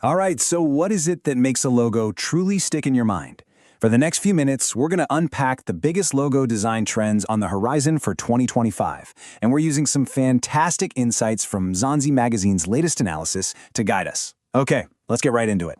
All right, so what is it that makes a logo truly stick in your mind? For the next few minutes, we're going to unpack the biggest logo design trends on the horizon for 2025, and we're using some fantastic insights from Mzansi magazine's latest analysis to guide us. Okay, let's get right into it.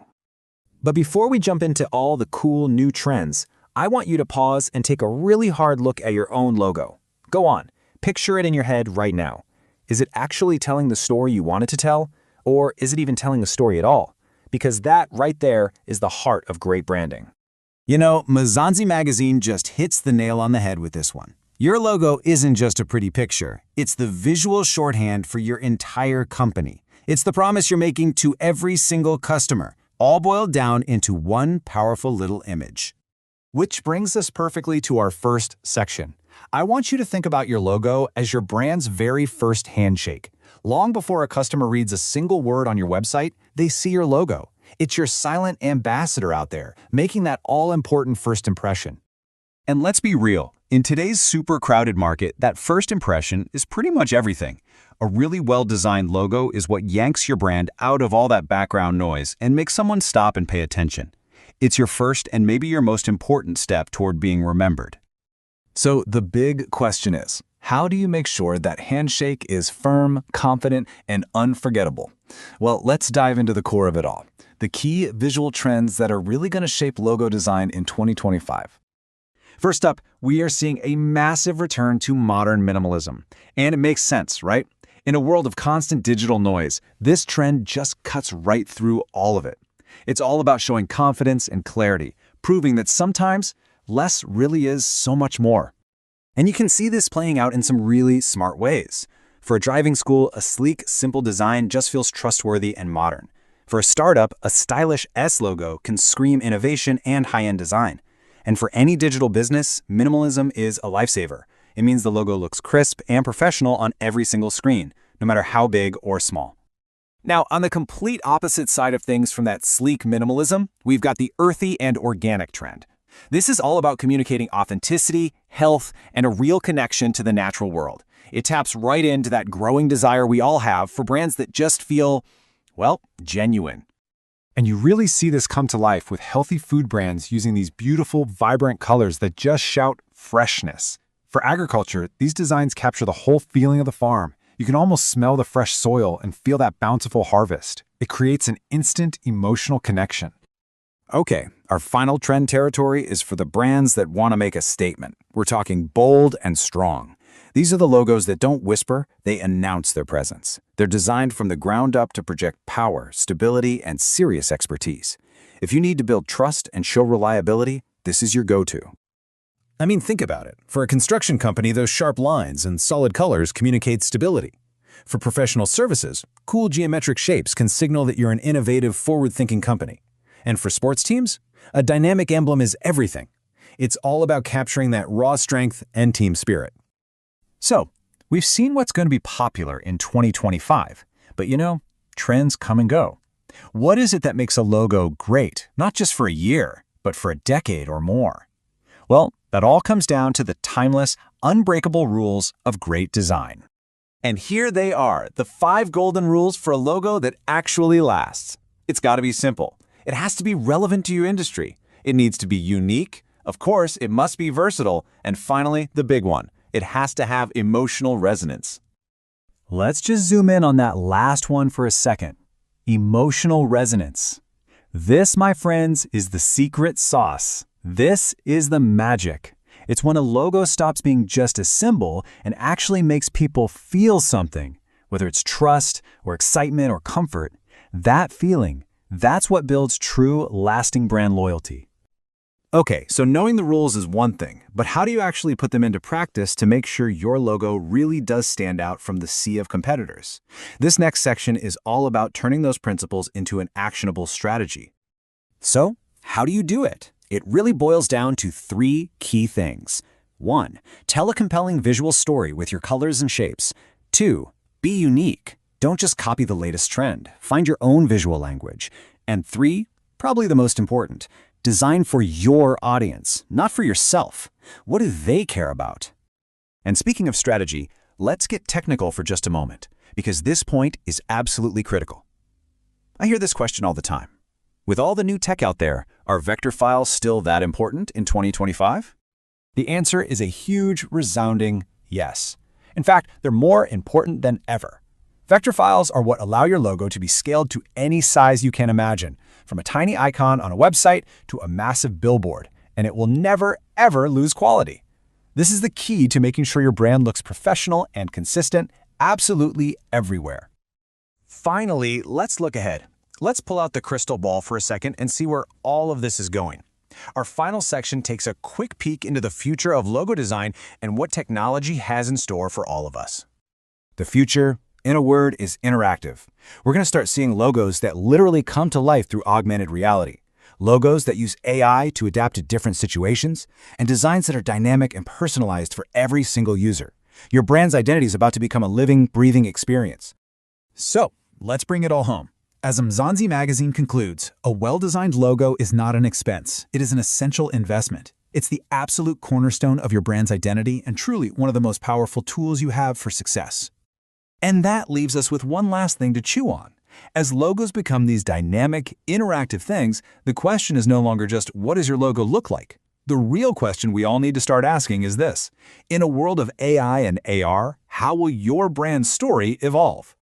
But before we jump into all the cool new trends, I want you to pause and take a really hard look at your own logo. Go on, picture it in your head right now. Is it actually telling the story you want it to tell? Or is it even telling a story at all? Because that right there is the heart of great branding. You know, Mzansi magazine just hits the nail on the head with this one. Your logo isn't just a pretty picture. It's the visual shorthand for your entire company. It's the promise you're making to every single customer, all boiled down into one powerful little image. Which brings us perfectly to our first section. I want you to think about your logo as your brand's very first handshake. Long before a customer reads a single word on your website, they see your logo. It's your silent ambassador out there, making that all-important first impression. And let's be real, in today's super crowded market, that first impression is pretty much everything. A really well-designed logo is what yanks your brand out of all that background noise and makes someone stop and pay attention. It's your first and maybe your most important step toward being remembered. So the big question is, how do you make sure that handshake is firm, confident, and unforgettable? Well, let's dive into the core of it all. The key visual trends that are really going to shape logo design in 2025. First up, we are seeing a massive return to modern minimalism. And it makes sense, right? In a world of constant digital noise, this trend just cuts right through all of it. It's all about showing confidence and clarity, proving that sometimes less really is so much more. And you can see this playing out in some really smart ways. For a driving school, a sleek, simple design just feels trustworthy and modern. For a startup, a stylish S logo can scream innovation and high-end design. And for any digital business, minimalism is a lifesaver. It means the logo looks crisp and professional on every single screen, no matter how big or small. Now, on the complete opposite side of things from that sleek minimalism, we've got the earthy and organic trend. This is all about communicating authenticity, health, and a real connection to the natural world. It taps right into that growing desire we all have for brands that just feel, well, genuine. And you really see this come to life with healthy food brands using these beautiful, vibrant colors that just shout freshness. For agriculture, these designs capture the whole feeling of the farm. You can almost smell the fresh soil and feel that bountiful harvest. It creates an instant emotional connection. Okay, our final trend territory is for the brands that want to make a statement. We're talking bold and strong. These are the logos that don't whisper, they announce their presence. They're designed from the ground up to project power, stability, and serious expertise. If you need to build trust and show reliability, this is your go-to. I mean, think about it. For a construction company, those sharp lines and solid colors communicate stability. For professional services, cool geometric shapes can signal that you're an innovative, forward-thinking company. And for sports teams, a dynamic emblem is everything. It's all about capturing that raw strength and team spirit. So, we've seen what's going to be popular in 2025, but you know, trends come and go. What is it that makes a logo great, not just for a year, but for a decade or more? Well, that all comes down to the timeless, unbreakable rules of great design. And here they are, the 5 golden rules for a logo that actually lasts. It's got to be simple. It has to be relevant to your industry. It needs to be unique. Of course, it must be versatile. And finally, the big one. It has to have emotional resonance. Let's just zoom in on that last one for a second. Emotional resonance. This, my friends, is the secret sauce. This is the magic. It's when a logo stops being just a symbol and actually makes people feel something, whether it's trust or excitement or comfort. That feeling, that's what builds true, lasting brand loyalty. Okay, so knowing the rules is one thing, but how do you actually put them into practice to make sure your logo really does stand out from the sea of competitors? This next section is all about turning those principles into an actionable strategy. So, how do you do it? It really boils down to 3 key things. 1. Tell a compelling visual story with your colors and shapes. 2. Be unique. Don't just copy the latest trend. Find your own visual language. And 3, probably the most important, design for your audience, not for yourself. What do they care about? And speaking of strategy, let's get technical for just a moment, because this point is absolutely critical. I hear this question all the time. With all the new tech out there, are vector files still that important in 2025? The answer is a huge, resounding yes. In fact, they're more important than ever. Vector files are what allow your logo to be scaled to any size you can imagine, from a tiny icon on a website to a massive billboard, and it will never, ever lose quality. This is the key to making sure your brand looks professional and consistent absolutely everywhere. Finally, let's look ahead. Let's pull out the crystal ball for a second and see where all of this is going. Our final section takes a quick peek into the future of logo design and what technology has in store for all of us. The future, in a word, is interactive. We're going to start seeing logos that literally come to life through augmented reality. Logos that use AI to adapt to different situations, and designs that are dynamic and personalized for every single user. Your brand's identity is about to become a living, breathing experience. So, let's bring it all home. As Mzansi magazine concludes, a well-designed logo is not an expense. It is an essential investment. It's the absolute cornerstone of your brand's identity and truly one of the most powerful tools you have for success. And that leaves us with one last thing to chew on. As logos become these dynamic, interactive things, the question is no longer just, what does your logo look like? The real question we all need to start asking is this: in a world of AI and AR, how will your brand story evolve?